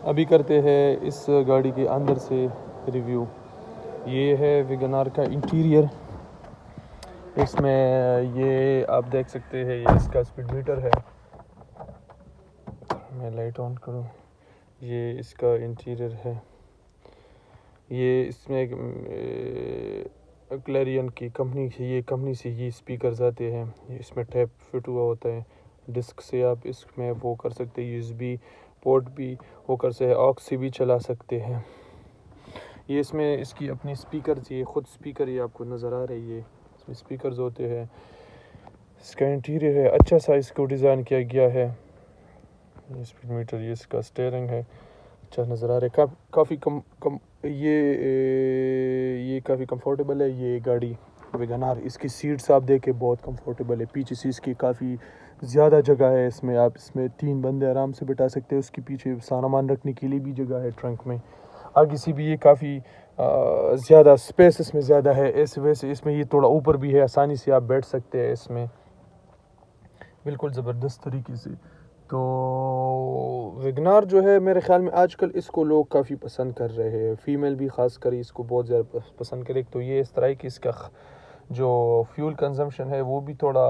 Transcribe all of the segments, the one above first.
ابھی کرتے ہیں اس گاڑی کے اندر سے ریویو۔ یہ ہے ویگن آر کا انٹیریئر۔ اس میں یہ آپ دیکھ سکتے ہیں، یہ اس کا اسپیڈ میٹر ہے۔ میں لائٹ آن کروں، یہ اس کا انٹیریئر ہے۔ یہ اس میں کلیرین کی کمپنی سے، یہ کمپنی سے یہ اسپیکرز آتے ہیں۔ اس میں ٹیپ فٹ ہوا ہوتا ہے، ڈسک سے آپ اس میں وہ کر سکتے ہیں، USB پورٹ بھی وہ کر سکتے ہیں، آکس سے بھی چلا سکتے ہیں۔ یہ اس میں اس کی اپنی اسپیکرز، یہ خود اسپیکر یہ آپ کو نظر آ رہی ہے، اس میں اسپیکرز ہوتے ہیں۔ اس کا انٹیریئر ہے، اچھا سا اس کو ڈیزائن کیا گیا ہے۔ یہ اسپیڈ میٹر، یہ اس کا اسٹیئرنگ ہے، اچھا نظر آ رہا ہے۔ کافی یہ کافی کمفورٹیبل ہے یہ گاڑی ویگن آر۔ اس کی سیٹس آپ دیکھیں بہت کمفورٹیبل ہے، پیچھے سے اس کی کافی زیادہ جگہ ہے۔ اس میں آپ اس میں 3 بندے آرام سے بٹھا سکتے ہیں۔ اس کے پیچھے سامان رکھنے کے لیے بھی جگہ ہے ٹرنک میں۔ آگے سے بھی یہ کافی زیادہ اسپیس اس میں زیادہ ہے، اس وجہ سے اس میں یہ تھوڑا اوپر بھی ہے، آسانی سے آپ بیٹھ سکتے ہیں اس میں بالکل زبردست طریقے سے۔ تو ویگن آر جو ہے میرے خیال میں آج کل اس کو لوگ کافی پسند کر رہے ہیں، فیمیل بھی خاص کر اس کو بہت زیادہ پسند کرے۔ تو یہ اس طرح کی اس کا جو فیول کنزمپشن ہے وہ بھی تھوڑا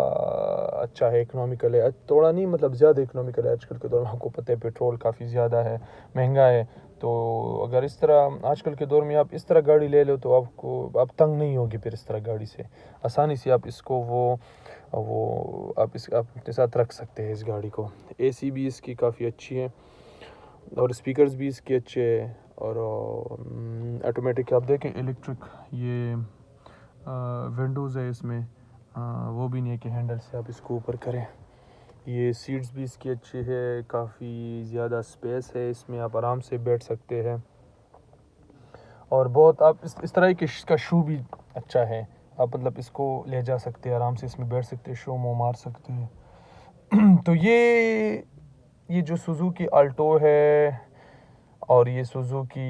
اچھا ہے، اکنامیکل ہے، تھوڑا نہیں مطلب زیادہ اکنامیکل ہے۔ آج کل کے دور میں آپ کو پتہ ہے پیٹرول کافی زیادہ ہے، مہنگا ہے۔ تو اگر اس طرح آج کل کے دور میں آپ اس طرح گاڑی لے لو تو آپ تنگ نہیں ہوگی پھر اس طرح گاڑی سے، آسانی سے آپ اس کو آپ اپنے ساتھ رکھ سکتے ہیں اس گاڑی کو۔ AC بھی اس کی کافی اچھی ہے اور اسپیکرز بھی اس کے اچھے ہیں، اور آٹومیٹک آپ دیکھیں الیکٹرک، یہ ونڈوز ہے اس میں، وہ بھی نہیں ہے کہ ہینڈل سے آپ اس کو اوپر کریں۔ یہ سیٹس بھی اس کی اچھی ہے، کافی زیادہ اسپیس ہے اس میں، آپ آرام سے بیٹھ سکتے ہیں۔ اور بہت آپ اس طرح کی اس کا شو بھی اچھا ہے، آپ مطلب اس کو لے جا سکتے ہیں، آرام سے اس میں بیٹھ سکتے ہیں، شو مار سکتے ہیں۔ تو یہ جو سوزوکی آلٹو ہے اور یہ سوزوکی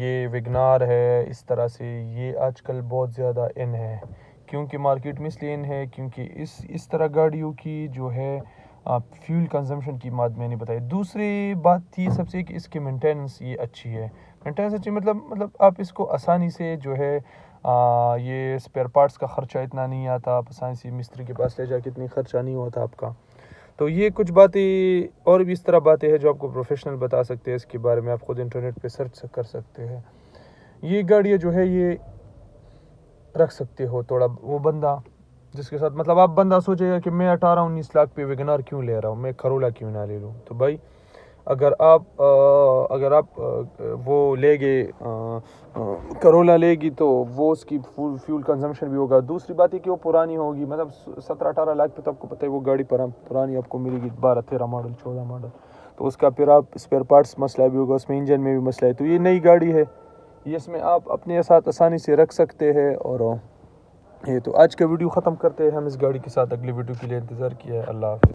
یہ ویگن آر ہے، اس طرح سے یہ آج کل بہت زیادہ ان ہے، کیونکہ مارکیٹ میں اس لیے ان ہے کیونکہ اس طرح گاڑیوں کی جو ہے فیول کنزمپشن کی بات میں نے بتائی۔ دوسری بات تھی سب سے کہ اس کی مینٹیننس یہ اچھی ہے، مینٹیننس اچھی مطلب آپ اس کو آسانی سے جو ہے یہ اسپیئر پارٹس کا خرچہ اتنا نہیں آتا، آپ آسانی سے مستری کے پاس لے جا کے اتنی خرچہ نہیں ہوتا آپ کا۔ تو یہ کچھ باتیں اور بھی اس طرح باتیں ہیں جو آپ کو پروفیشنل بتا سکتے ہیں، اس کے بارے میں آپ خود انٹرنیٹ پہ سرچ کر سکتے ہیں۔ یہ گاڑیاں جو ہے یہ رکھ سکتے ہو تھوڑا وہ بندہ جس کے ساتھ مطلب آپ بندہ سوچے گا کہ میں 18-19 لاکھ پہ ویگن آر کیوں لے رہا ہوں، میں کرولا کیوں نہ لے لوں۔ تو بھائی اگر آپ وہ لے گے کرولا لے گی تو وہ اس کی فیول کنزمپشن بھی ہوگا۔ دوسری بات ہے کہ وہ پرانی ہوگی، مطلب 17-18 لاکھ پہ تو آپ کو پتہ ہے وہ گاڑی پرانی آپ کو ملے گی، 12-13 ماڈل 14 ماڈل، تو اس کا پھر آپ اسپیئر پارٹس مسئلہ بھی ہوگا، اس میں انجن میں بھی مسئلہ ہے۔ تو یہ نئی گاڑی ہے، یہ اس میں آپ اپنے ساتھ آسانی سے رکھ سکتے ہیں۔ اور یہ تو آج کا ویڈیو ختم کرتے ہیں ہم اس گاڑی کے ساتھ، اگلی ویڈیو کے لیے انتظار کیا ہے۔ اللہ حافظ۔